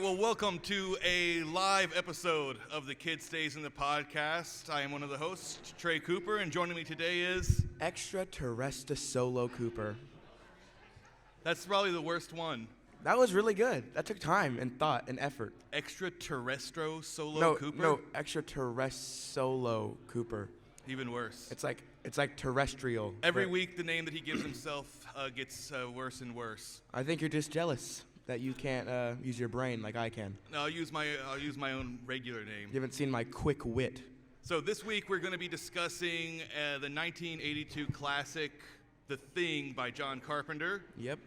right, well, welcome to a live episode of The Kid Stays in the Podcast. I am one of the hosts, Trey Cooper, and joining me today is... Extraterrestrial Solo Cooper. That's probably the worst one. That was really good. That took time and thought and effort. Extraterrestrial Solo Cooper? No, Extraterrestrial Solo Cooper. Even worse. It's like terrestrial. Every week, the name that he gives himself gets worse and worse. I think you're just jealous that you can't use your brain like I can. No, I'll use my own regular name. You haven't seen my quick wit. So this week we're going to be discussing the 1982 classic, The Thing by John Carpenter. Yep.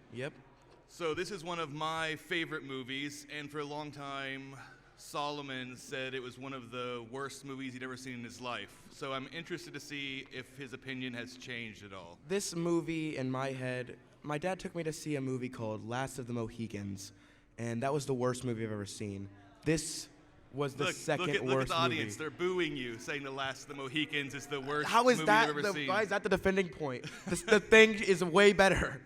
So this is one of my favorite movies, and for a long time, Solomon said it was one of the worst movies he'd ever seen in his life. So I'm interested to see if his opinion has changed at all. This movie, in my head, my dad took me to see a movie called Last of the Mohicans, and that was the worst movie I've ever seen. This was the second worst movie. Look at the audience. They're booing you, saying The Last of the Mohicans is the worst How is movie that you've ever seen. Why is that the defending point? The Thing is way better.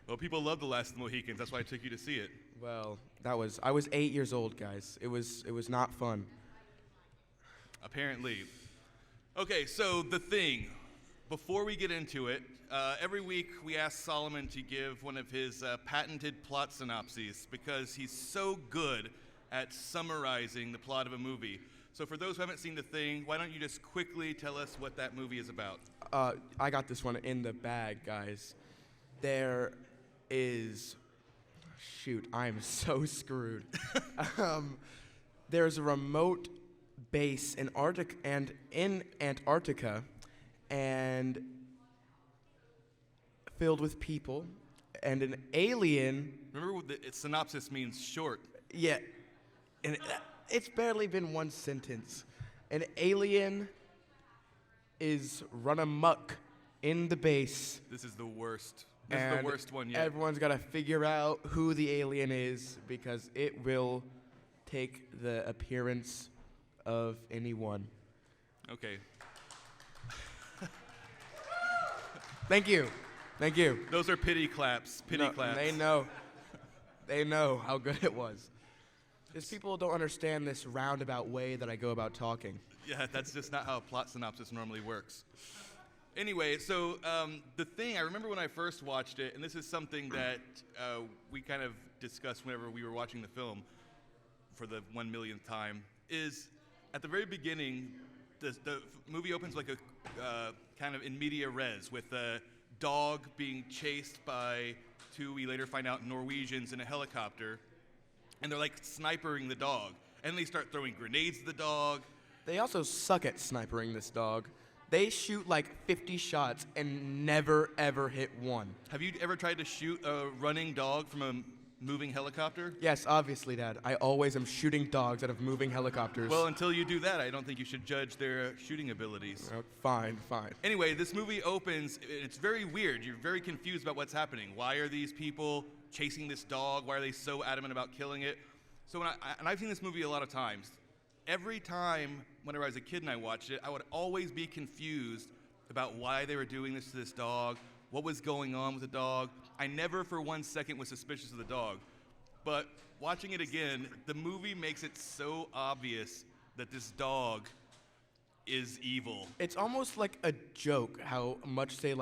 Well, people love The Last of the Mohicans. That's why I took you to see it. Well, I was 8 years old, guys. It was not fun. Apparently. Okay, so The Thing. Before we get into it, every week we ask Solomon to give one of his patented plot synopses because he's so good at summarizing the plot of a movie. So for those who haven't seen The Thing, why don't you just quickly tell us what that movie is about? I got this one in the bag, guys. There is... Shoot, I am so screwed. There's a remote base in Antarctica, and filled with people, and an alien. Remember what the synopsis means short. Yeah, and it's barely been one sentence. An alien is run amok in the base. This is the worst. This is the worst one yet. Everyone's got to figure out who the alien is because it will take the appearance of anyone. Okay. Thank you. Those are pity claps. Claps. They know how good it was. Just people don't understand this roundabout way that I go about talking. Yeah, that's just not how a plot synopsis normally works. Anyway, so The Thing, I remember when I first watched it, and this is something that we kind of discussed whenever we were watching the film for the 1 millionth time, is at the very beginning, the movie opens like a kind of in media res with a dog being chased by two, we later find out, Norwegians in a helicopter, and they're like snipering the dog. And they start throwing grenades at the dog. They also suck at snipering this dog. They shoot like 50 shots and never, ever hit one. Have you ever tried to shoot a running dog from a moving helicopter? Yes, obviously, Dad. I always am shooting dogs out of moving helicopters. Well, until you do that, I don't think you should judge their shooting abilities. Fine. Anyway, this movie opens, it's very weird. You're very confused about what's happening. Why are these people chasing this dog? Why are they so adamant about killing it? So I've seen this movie a lot of times. Every time, whenever I was a kid and I watched it, I would always be confused about why they were doing this to this dog, what was going on with the dog. I never for 1 second was suspicious of the dog. But watching it again, the movie makes it so obvious that this dog is evil. It's almost like a joke how much they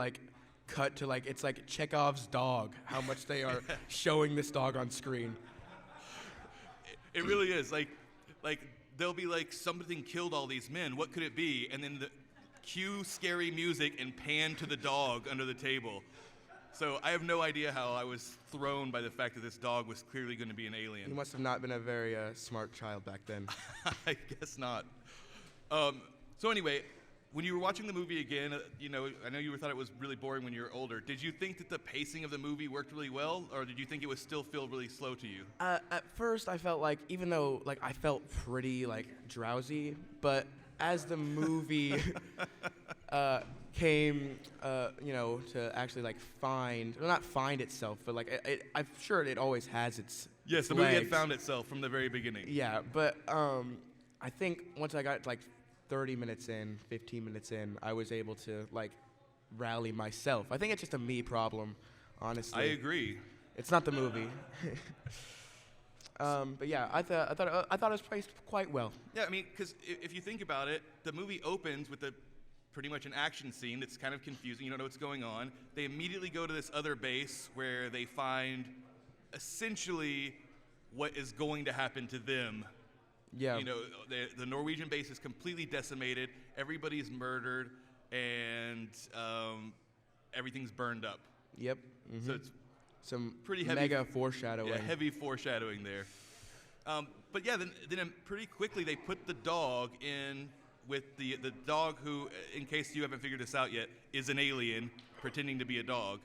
cut to it's like Chekhov's dog, how much they are showing this dog on screen. It really is. Like they'll be like, something killed all these men. What could it be? And then the cue scary music and pan to the dog under the table. So I have no idea how I was thrown by the fact that this dog was clearly going to be an alien. You must have not been a very smart child back then. I guess not. So anyway, when you were watching the movie again, I know you thought it was really boring when you were older. Did you think that the pacing of the movie worked really well, or did you think it was still feel really slow to you? At first, I felt even though I felt pretty drowsy, but as the movie came, to actually not find itself, but I'm sure it always has its. Yes, the movie had found itself from the very beginning. Yeah, but I think once I got 30 minutes in, 15 minutes in, I was able to rally myself. I think it's just a me problem, honestly. I agree. It's not the movie. But yeah, I thought it was placed quite well. Yeah, I mean, because if you think about it, the movie opens with pretty much an action scene that's kind of confusing. You don't know what's going on. They immediately go to this other base where they find essentially what is going to happen to them. Yeah. You know, the Norwegian base is completely decimated. Everybody's murdered, and everything's burned up. Yep. So it's some pretty heavy mega foreshadowing. Yeah, heavy foreshadowing there. But yeah, then pretty quickly they put the dog in with the dog who, in case you haven't figured this out yet, is an alien pretending to be a dog.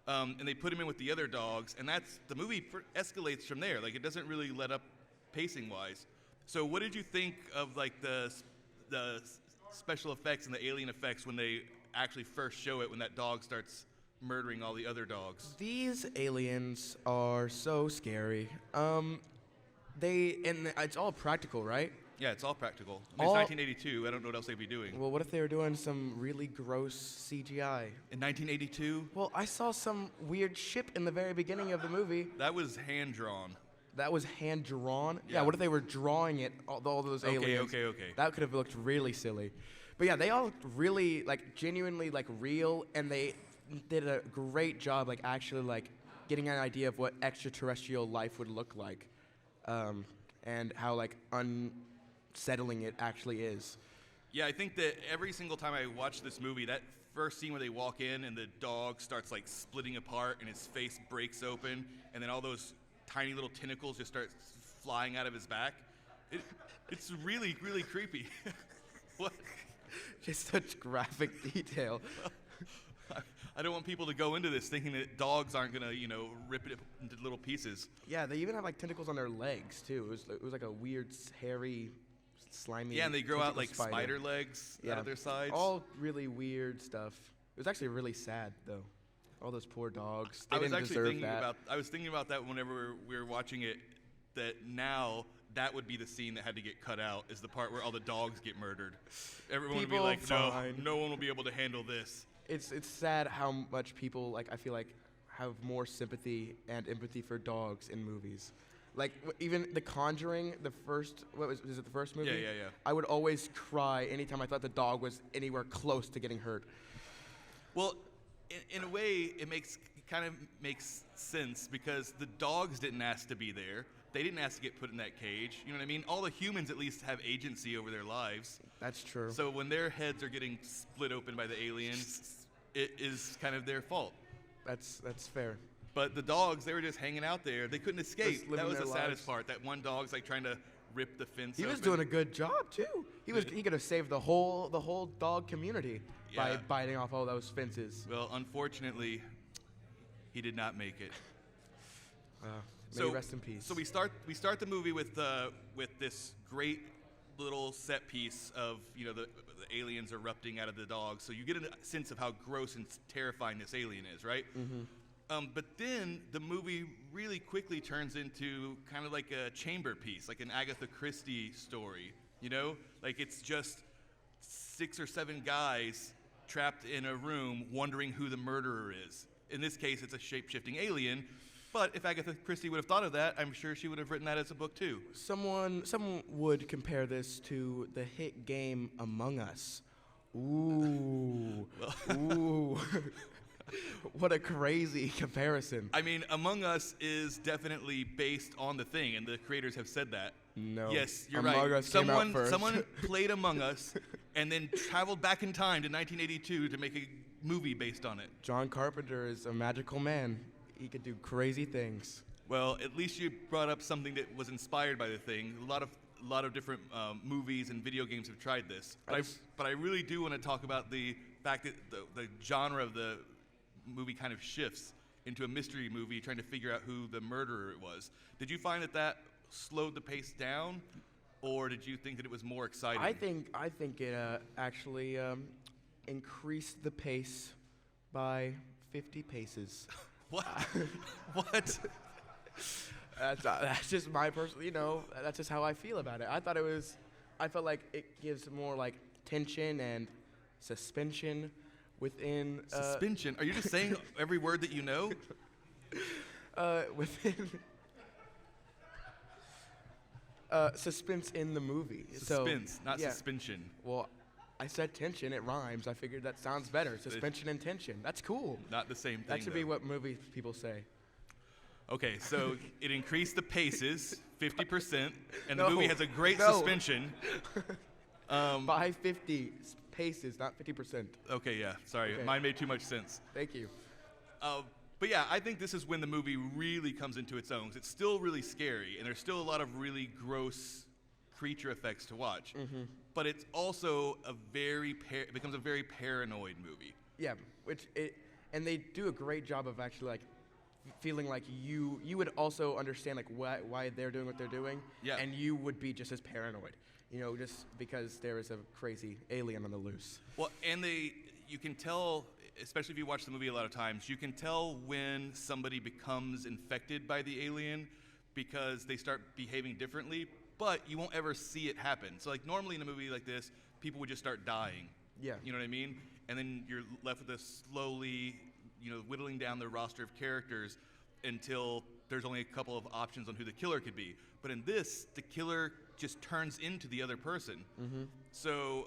And they put him in with the other dogs, and the movie escalates from there. Like, it doesn't really let up pacing-wise. So what did you think of like the special effects and the alien effects when they actually first show it, when that dog starts murdering all the other dogs? These aliens are so scary. It's all practical, right? Yeah, it's all practical. I mean, it's 1982. I don't know what else they'd be doing. Well, what if they were doing some really gross CGI? In 1982? Well, I saw some weird ship in the very beginning of the movie. That was hand-drawn. That was hand-drawn? Yeah. What if they were drawing it, all those aliens? Okay. That could have looked really silly. But yeah, they all looked really, like, genuinely, like, real, and they did a great job, like, actually, like, getting an idea of what extraterrestrial life would look like, and how, like, unsettling it actually is. Yeah, I think that every single time I watch this movie, that first scene where they walk in and the dog starts, like, splitting apart and his face breaks open, and then all those tiny little tentacles just start flying out of his back. It's really, really creepy. What? Just such graphic detail. I don't want people to go into this thinking that dogs aren't gonna, rip it into little pieces. Yeah, they even have like tentacles on their legs too. It was like a weird, hairy, slimy. Yeah, and they grow out like spider. spider legs out of their sides. All really weird stuff. It was actually really sad though. All those poor dogs. They didn't deserve that. I was thinking about that whenever we were watching it. That now that would be the scene that had to get cut out, is the part where all the dogs get murdered. Everyone would be like, no one will be able to handle this. It's sad how much people, like, I feel like, have more sympathy and empathy for dogs in movies. Like, even The Conjuring, is it the first movie? Yeah. I would always cry anytime I thought the dog was anywhere close to getting hurt. Well, in a way, it kind of makes sense, because the dogs didn't ask to be there. They didn't ask to get put in that cage. You know what I mean? All the humans at least have agency over their lives. That's true. So when their heads are getting split open by the alien, it is kind of their fault. That's fair. But the dogs, they were just hanging out there. They couldn't escape. That was the saddest lives. part. That one dog's like trying to rip the fence He was open. doing a good job too. He could have saved the whole dog community by biting off all those fences. Well, unfortunately, he did not make it. May rest in peace. So we start the movie with this great little set piece of the aliens erupting out of the dogs. So you get a sense of how gross and terrifying this alien is, right? Mm-hmm. But then the movie really quickly turns into kind of like a chamber piece, like an Agatha Christie story. Like it's just 6 or 7 guys trapped in a room wondering who the murderer is. In this case, it's a shape-shifting alien. But if Agatha Christie would have thought of that, I'm sure she would have written that as a book too. Someone would compare this to the hit game Among Us. Ooh. Ooh. What a crazy comparison. I mean, Among Us is definitely based on the thing, and the creators have said that. No. Yes, you're Among right. Us came out first. Someone played Among Us and then traveled back in time to 1982 to make a movie based on it. John Carpenter is a magical man. He could do crazy things. Well, at least you brought up something that was inspired by the thing. A lot of different movies and video games have tried this. But I really do want to talk about the fact that the genre of the movie kind of shifts into a mystery movie trying to figure out who the murderer was. Did you find that slowed the pace down, or did you think that it was more exciting? I think it actually increased the pace by 50 paces. What? What? That's just my personal, that's just how I feel about it. I felt like it gives more like tension and suspension within. Suspension? Are you just saying every word that you know? Within. Suspense in the movie. Suspense, not yeah. suspension. Well, I said tension. It rhymes. I figured that sounds better. Suspension and tension. That's cool. Not the same thing. That should be what movie people say. Okay, so it increased the paces 50%, and the movie has a great suspension. By 50 paces, not 50%. Okay, yeah, sorry. Okay. Mine made too much sense. Thank you. But yeah, I think this is when the movie really comes into its own. It's still really scary, and there's still a lot of really gross creature effects to watch. Mm-hmm. But it's also it becomes a very paranoid movie. Yeah, and they do a great job of actually like feeling like you would also understand like why they're doing what they're doing, yeah. And you would be just as paranoid, just because there is a crazy alien on the loose. Well, and you can tell, especially if you watch the movie a lot of times, you can tell when somebody becomes infected by the alien because they start behaving differently, but you won't ever see it happen. So like normally in a movie like this, people would just start dying. Yeah. You know what I mean? And then you're left with this slowly, whittling down the roster of characters until there's only a couple of options on who the killer could be. But in this, the killer just turns into the other person. Mm-hmm. So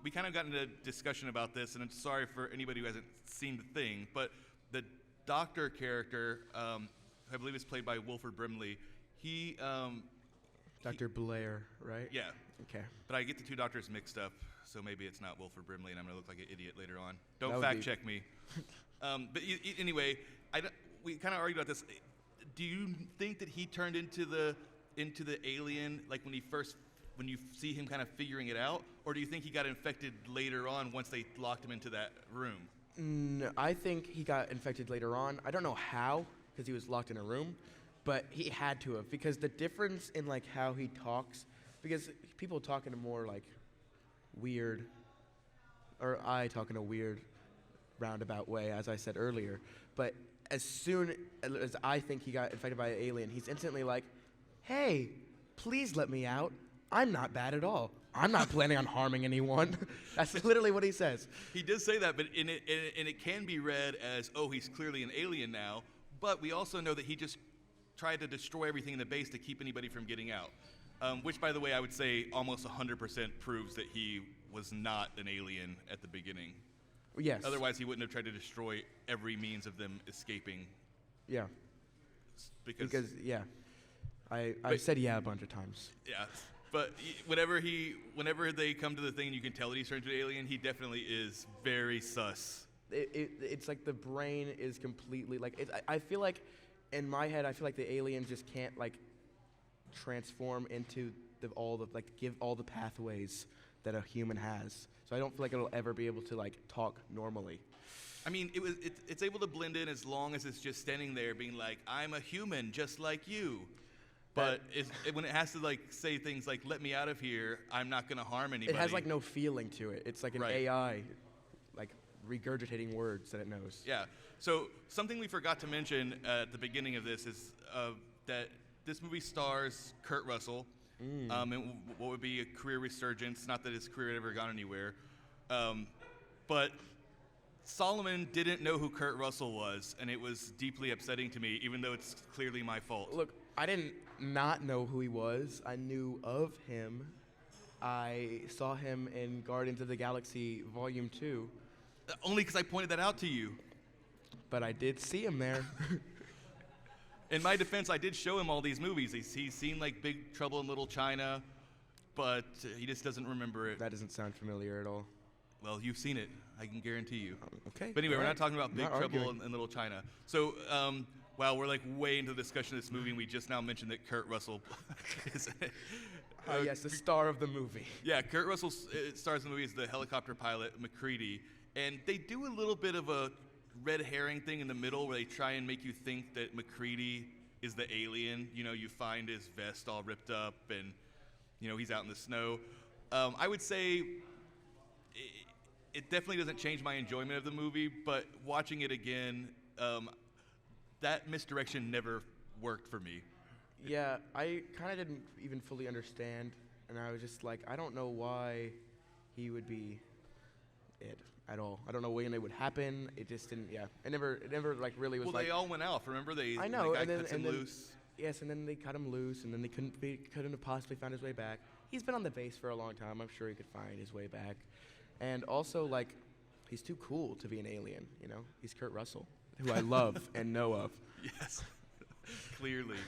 we kind of got into a discussion about this, and I'm sorry for anybody who hasn't seen the thing, but the doctor character, I believe is played by Wilford Brimley, he... Dr. Blair, right? Yeah. Okay. But I get the two doctors mixed up, so maybe it's not Wilford Brimley, and I'm going to look like an idiot later on. Don't fact check me. But anyway, we kind of argued about this. Do you think that he turned into the alien, like when you see him kind of figuring it out, or do you think he got infected later on once they locked him into that room? No, I think he got infected later on. I don't know how, because he was locked in a room, but he had to have, because the difference in like how he talks, because people talk in a more like weird, or I talk in a weird roundabout way, as I said earlier, but as soon as I think he got infected by an alien, he's instantly like, hey, please let me out. I'm not bad at all. I'm not planning on harming anyone. That's literally what he says. He does say that, but it can be read as, oh, he's clearly an alien now, but we also know that he just tried to destroy everything in the base to keep anybody from getting out, which, by the way, I would say almost 100% proves that he was not an alien at the beginning. Yes. Otherwise, he wouldn't have tried to destroy every means of them escaping. Yeah. Because yeah. I said yeah a bunch of times. Yeah. But whenever they come to the thing and you can tell that he's turned into an alien, he definitely is very sus. It's like the brain is completely, like, I feel like, in my head, I feel like the aliens just can't, like, transform into give all the pathways that a human has. So I don't feel like it'll ever be able to, like, talk normally. I mean, it's able to blend in as long as it's just standing there being like, I'm a human just like you. But when it has to, like, say things like, let me out of here, I'm not going to harm anybody. It has, like, no feeling to it. It's like an AI, like, regurgitating words that it knows. Yeah. So something we forgot to mention at the beginning of this is that this movie stars Kurt Russell, and what would be a career resurgence. Not that his career had ever gone anywhere. But Solomon didn't know who Kurt Russell was, and it was deeply upsetting to me, even though it's clearly my fault. Look, I didn't not know who he was. I knew of him. I saw him in Guardians of the Galaxy Volume 2. Only because I pointed that out to you. But I did see him there. In my defense, I did show him all these movies. He's seen, like, Big Trouble in Little China, but he just doesn't remember it. That doesn't sound familiar at all. Well, you've seen it. I can guarantee you. Okay. But anyway, we're not talking about Big Trouble arguing. in Little China. So, wow, we're like way into the discussion of this movie, and we just now mentioned that Kurt Russell is yes, the star of the movie. Yeah, Kurt Russell stars in the movie as the helicopter pilot, McCready, and they do a little bit of a red herring thing in the middle where they try and make you think that McCready is the alien. You know, you find his vest all ripped up, and, he's out in the snow. I would say it definitely doesn't change my enjoyment of the movie, but watching it again, that misdirection never worked for me. Yeah, I kind of didn't even fully understand, and I was just like, I don't know why he would be it at all. I don't know when it would happen. It just didn't. Yeah, it never like really was. Well, like, they all went off. Remember, they I know, the guy and then cuts him loose. Yes, and then they cut him loose, and then they couldn't have possibly found his way back. He's been on the base for a long time. I'm sure he could find his way back. And also, like, he's too cool to be an alien, you know? He's Kurt Russell, who I love and know of. Yes, clearly.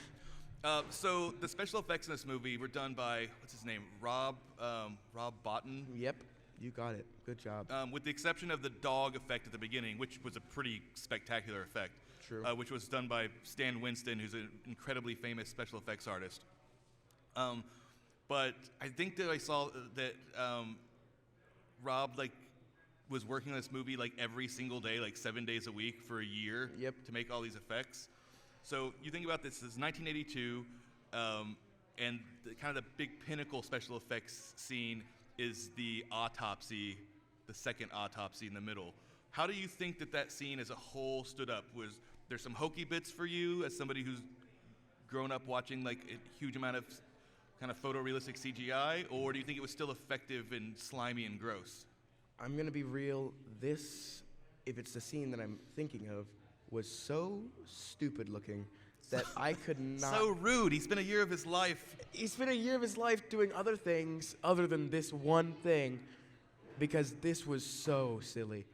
So the special effects in this movie were done by, what's his name, Rob Bottin. Yep, you got it. Good job. With the exception of the dog effect at the beginning, which was a pretty spectacular effect. True. Which was done by Stan Winston, who's an incredibly famous special effects artist. But I think that I saw that Rob was working on this movie every single day, 7 days a week for a year. Yep. To make all these effects. So you think about this is 1982, and kind of the big pinnacle special effects scene is the autopsy, the second autopsy in the middle. How do you think that scene as a whole stood up? Was there some hokey bits for you as somebody who's grown up watching a huge amount of kind of photorealistic CGI, or do you think it was still effective and slimy and gross? I'm going to be real. This, if it's the scene that I'm thinking of, was so stupid looking that I could not... So rude. He spent a year of his life... He spent a year of his life doing other things other than this one thing because this was so silly.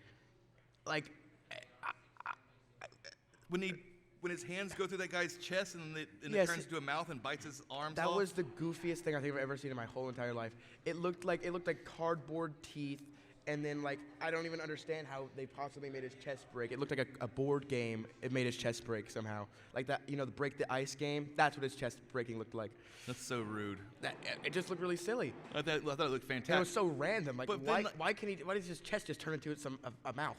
When his hands go through that guy's chest and it Yes, turns into a mouth and bites his arms that off. was the goofiest thing I think I've ever seen in my whole entire life. It looked like cardboard teeth, and then I don't even understand how they possibly made his chest break. It looked like a board game. It made his chest break somehow. Like that, the break the ice game. That's what his chest breaking looked like. That's so rude. It just looked really silly. I thought it looked fantastic. And it was so random. But Why then, why does his chest just turn into a mouth?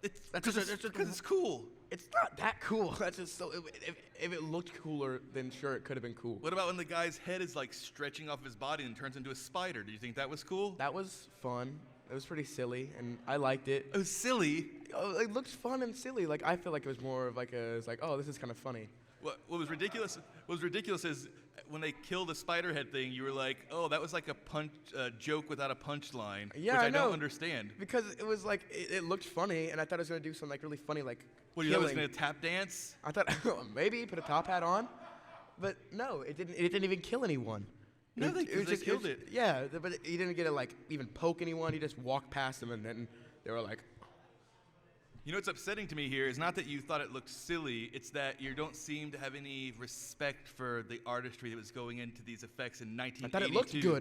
It's because it's cool. It's not that cool. That's just so. If it looked cooler, then sure, it could have been cool. What about when the guy's head is stretching off his body and turns into a spider? Do you think that was cool? That was fun. It was pretty silly, and I liked it. It was silly. Oh, it looked fun and silly. I feel like it was more of oh, this is kind of funny. What was ridiculous? What was ridiculous is when they killed the spider head thing. You were like, oh, that was a joke without a punchline. Yeah, which I know. don't understand. Because it was it looked funny, and I thought it was gonna do some really funny What, you thought it was gonna tap dance? I thought maybe put a top hat on, but no, it didn't. It didn't even kill anyone. No, they killed it. Yeah, but he didn't get to even poke anyone. He just walked past them, and then they were like. You know what's upsetting to me here is not that you thought it looked silly, it's that you don't seem to have any respect for the artistry that was going into these effects in 1982.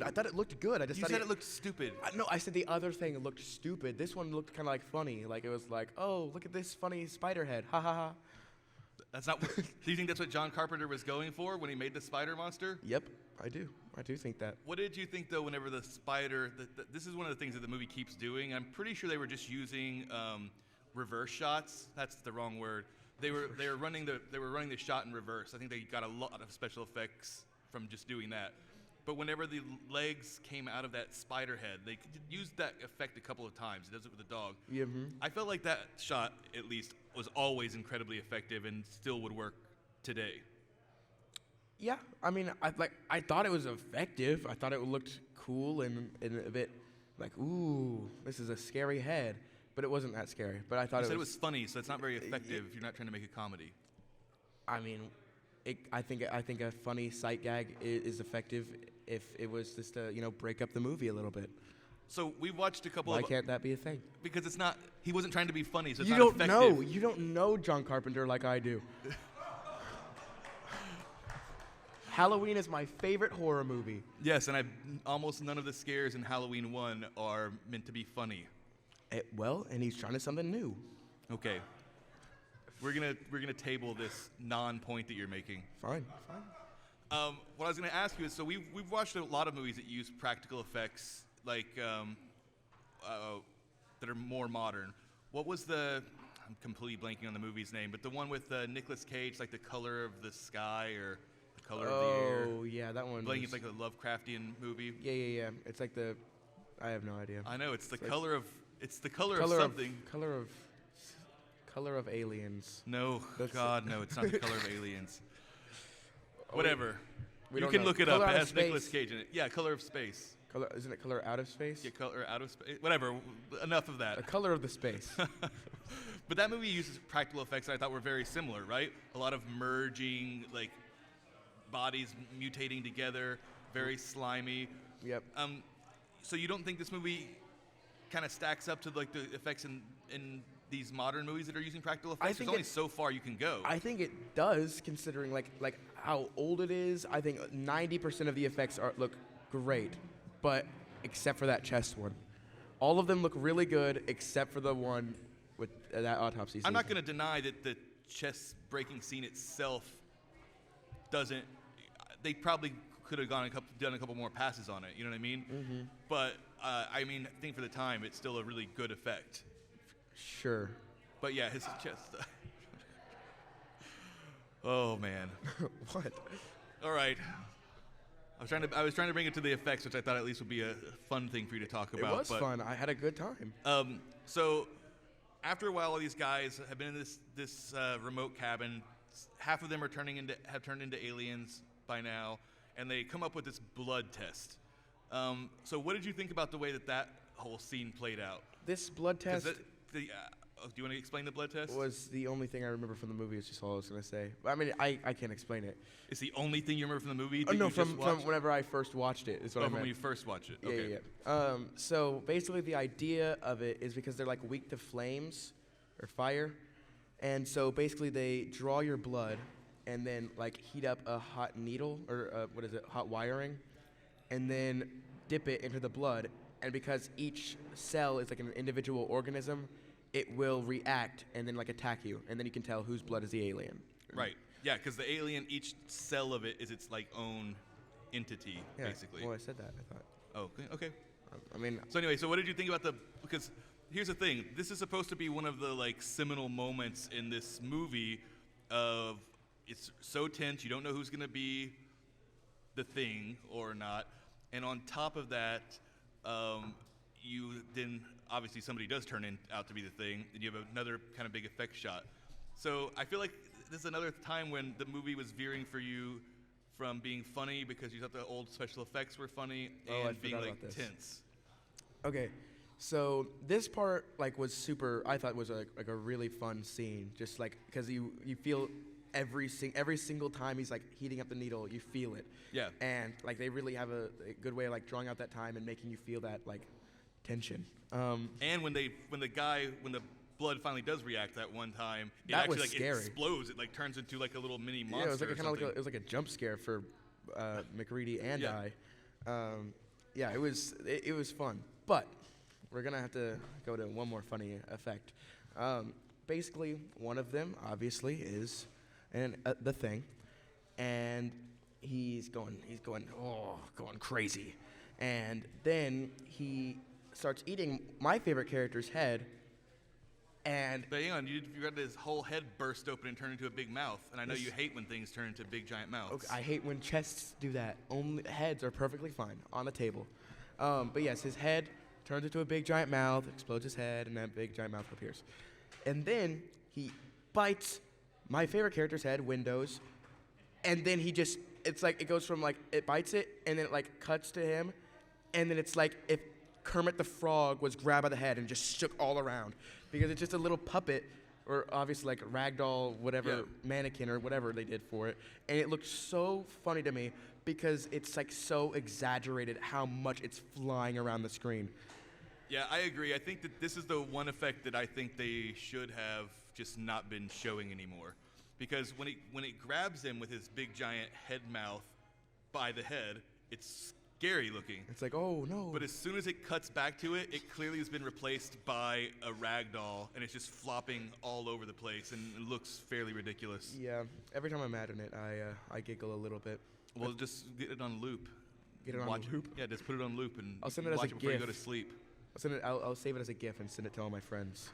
I thought it looked good. I just You thought said it looked stupid. No, I said the other thing looked stupid. This one looked kind of funny. It was oh, look at this funny spider head. Ha ha ha. That's not. Do you think that's what John Carpenter was going for when he made the spider monster? Yep, I do. I do think that. What did you think though? Whenever the spider, this is one of the things that the movie keeps doing. I'm pretty sure they were just using reverse shots. That's the wrong word. They were running the shot in reverse. I think they got a lot of special effects from just doing that. But whenever the legs came out of that spider head, they used that effect a couple of times. It does it with the dog. Yeah. I felt like that shot, at least, was always incredibly effective and still would work today. Yeah, I mean, I thought it was effective. I thought it looked cool and a bit ooh, this is a scary head. But it wasn't that scary. But I thought You said it was funny, so it's not very effective if you're not trying to make a comedy. I mean, I think a funny sight gag is effective if it was just to break up the movie a little bit. So we watched a couple Why of... can't that be a thing? Because it's not... He wasn't trying to be funny, so it's You not don't effective. know. You don't know John Carpenter like I do. Halloween is my favorite horror movie. Yes, and almost none of the scares in Halloween 1 are meant to be funny. And he's trying to something new. Okay. We're gonna table this non-point that you're making. Fine. What I was gonna ask you is, so we've watched a lot of movies that use practical effects, that are more modern. What was I'm completely blanking on the movie's name, but the one with Nicolas Cage, The Color of the Sky or The Color of the Air. Oh yeah, that one. It's like a Lovecraftian movie. Yeah. It's I have no idea. I know it's the color of. It's the color of something. Color of aliens. No, God, no, it's not the color of aliens. Whatever. We you don't can know. look it Color up. It Out of has Nicolas Space. Cage in it. Yeah, Color of Space. Isn't it Color Out of Space? Yeah, Color Out of Space. Whatever. Enough of that. The Color of the Space. But that movie uses practical effects that I thought were very similar, right? A lot of merging, bodies mutating together, very slimy. Yep. So you don't think this movie kind of stacks up to like the effects in these modern movies that are using practical effects? There's only so far you can go. I think it does, considering like how old it is. I think 90% of the effects look great, but except for that chest one. All of them look really good except for the one with that autopsy scene. I'm not going to deny that the chest breaking scene itself doesn't. They probably could have done a couple more passes on it. You know what I mean? Mm-hmm. But I mean, I think for the time, it's still a really good effect. Sure. But yeah, his chest. Oh man. What? All right. I was trying to bring it to the effects, which I thought at least would be a fun thing for you to talk about. It was fun. I had a good time. So after a while, all these guys have been in this remote cabin. Half of them have turned into aliens by now, and they come up with this blood test. So what did you think about the way that whole scene played out? This blood test. Do you want to explain the blood test? Was the only thing I remember from the movie. Is just all I was gonna say. I mean, I can't explain it. It's the only thing you remember from the movie? No, from whenever I first watched it. Is what I meant. From when you first watched it. Yeah, Okay. yeah. So basically, the idea of it is because they're like weak to flames or fire, and so basically they draw your blood and then like heat up a hot needle or hot wiring, and then dip it into the blood. And because each cell is like an individual organism, it will react and then like attack you, and then you can tell whose blood is the alien. Right. Yeah, because the alien, each cell of it is its like own entity, basically. Well, I said that. I thought. Oh, okay. I mean. So anyway, so what did you think about because here's the thing. This is supposed to be one of the like seminal moments in this movie of it's so tense, you don't know who's going to be the thing or not. And on top of that, you then obviously somebody does turn out to be the thing, and you have another kind of big effect shot. So I feel like this is another time when the movie was veering for you from being funny because you thought the old special effects were funny and being like tense. Okay, so this part like was super. I thought was like a really fun scene, just like because you feel every single time he's like heating up the needle, you feel it. Yeah. And like they really have a good way of like drawing out that time and making you feel that like tension. And when the blood finally does react that one time, it that actually was like scary. It explodes. It like turns into like a little mini monster. Yeah, it was like it was like a jump scare for McReady and I. Yeah, it was fun, but we're gonna have to go to one more funny effect. Basically, one of them obviously is the Thing, and he's going crazy, and then he starts eating my favorite character's head. And but hang on, you got his whole head burst open and turn into a big mouth, and I know you hate when things turn into big giant mouths. Okay, I hate when chests do that. Only heads are perfectly fine on the table. But yes, his head turns into a big giant mouth, explodes his head, and that big giant mouth appears. And then he bites my favorite character's head, Windows, and then it's like it goes from like it bites it, and then it like cuts to him, and then it's like if Kermit the Frog was grabbed by the head and just shook all around, because it's just a little puppet, or obviously like a ragdoll, whatever, mannequin or whatever they did for it, and it looked so funny to me because it's like so exaggerated how much it's flying around the screen. Yeah, I agree. I think that this is the one effect that I think they should have just not been showing anymore, because when it grabs him with his big giant head mouth by the head, it's scary looking. It's like, oh no. But as soon as it cuts back to it, it clearly has been replaced by a rag doll, and it's just flopping all over the place, and it looks fairly ridiculous. Yeah, every time I imagine it, I giggle a little bit. Well, just get it on loop. Get it on loop? Yeah, just put it on loop and I'll send it as watch a it before GIF. you go to sleep. I'll save it as a GIF and send it to all my friends.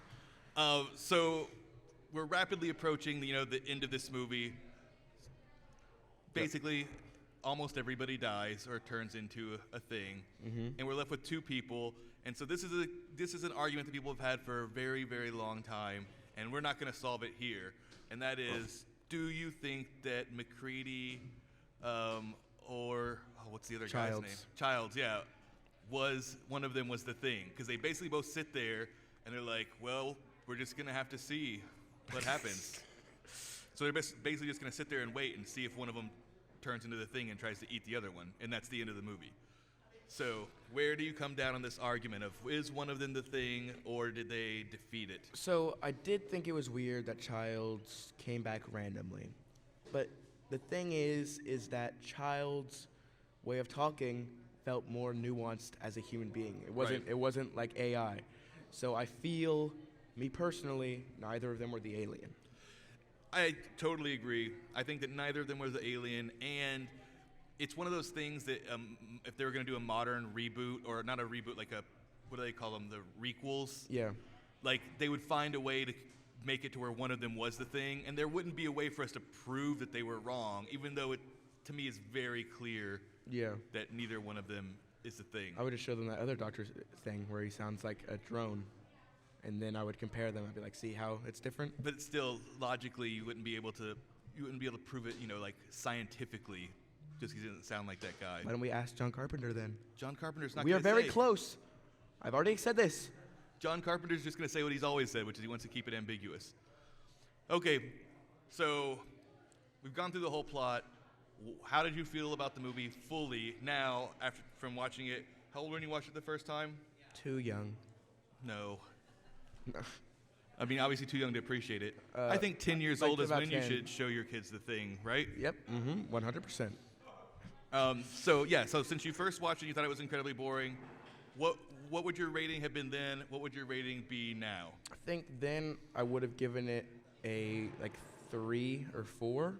So we're rapidly approaching the end of this movie. Basically, almost everybody dies or turns into a thing, and we're left with two people. And so this is an argument that people have had for a very, very long time, and we're not going to solve it here. And that is, do you think that McCready or what's the other guy's name? Childs, yeah. One of them was the thing, because they basically both sit there and they're like, well, we're just gonna have to see what happens. So they're basically just gonna sit there and wait and see if one of them turns into the thing and tries to eat the other one, and that's the end of the movie. So where do you come down on this argument of is one of them the thing, or did they defeat it? So I did think it was weird that Childs came back randomly, but the thing is that Childs' way of talking felt more nuanced as a human being. It wasn't like AI. So I feel, me personally, neither of them were the alien. I totally agree. I think that neither of them was the alien, and it's one of those things that if they were going to do a modern reboot, or not a reboot, like what do they call them, the requels? Yeah. Like, they would find a way to make it to where one of them was the thing, and there wouldn't be a way for us to prove that they were wrong, even though it, to me, is very clear that neither one of them is the thing. I would have showed them that other doctor thing where he sounds like a drone, and then I would compare them. I'd be like, see how it's different? But still, logically, you wouldn't be able to prove it, like, scientifically, just because he doesn't sound like that guy. Why don't we ask John Carpenter then? John Carpenter's not We going are to very close. I've already said this. John Carpenter's just going to say what he's always said, which is he wants to keep it ambiguous. Okay, so we've gone through the whole plot. How did you feel about the movie fully now, from watching it? How old were you when you watched it the first time? Too young. No. I mean, obviously too young to appreciate it. I think 10 years old is when you should show your kids the thing, right? Yep, 100%. So since you first watched it, you thought it was incredibly boring. What would your rating have been then? What would your rating be now? I think then I would have given it a 3 or 4.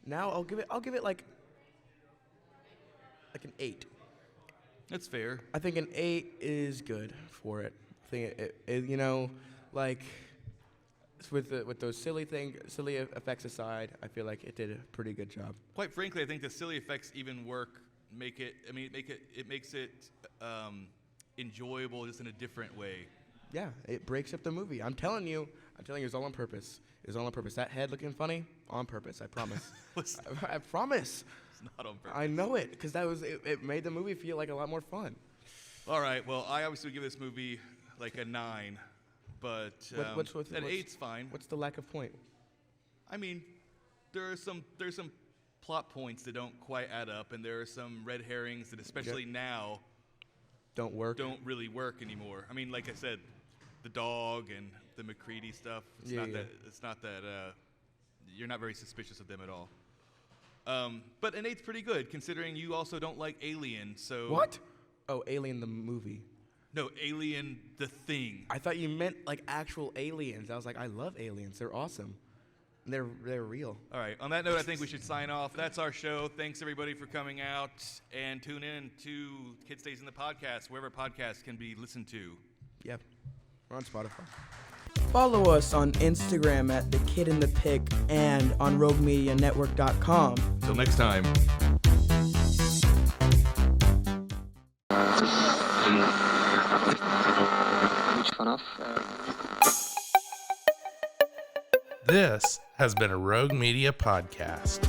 Now I'll give it like an 8. That's fair. I think an 8 is good for it. I think it with those silly effects aside, I feel like it did a pretty good job. Quite frankly, I think the silly effects even it makes it enjoyable just in a different way. Yeah, it breaks up the movie. I'm telling you, it's all on purpose. It's all on purpose. That head looking funny, on purpose. I promise. I promise. It's not on purpose. I know it, because it made the movie feel like a lot more fun. All right. Well, I obviously would give this movie like a 9, but that 8's fine. What's the lack of point? I mean, there's some plot points that don't quite add up, and there are some red herrings that, especially now, don't really work anymore. I mean, like I said, the dog and the McCready stuff. It's not that you're not very suspicious of them at all. But an 8's pretty good, considering you also don't like Alien. So what? Oh, Alien the movie. No, Alien the thing. I thought you meant like actual aliens. I was like, I love aliens. They're awesome. They're real. All right. On that note, I think we should sign off. That's our show. Thanks, everybody, for coming out. And tune in to Kid Stays in the Podcast, wherever podcasts can be listened to. Yep. We're on Spotify. Follow us on Instagram at The Kid in the Pic and on RogueMediaNetwork.com. Till next time. This has been a Rogue Media podcast.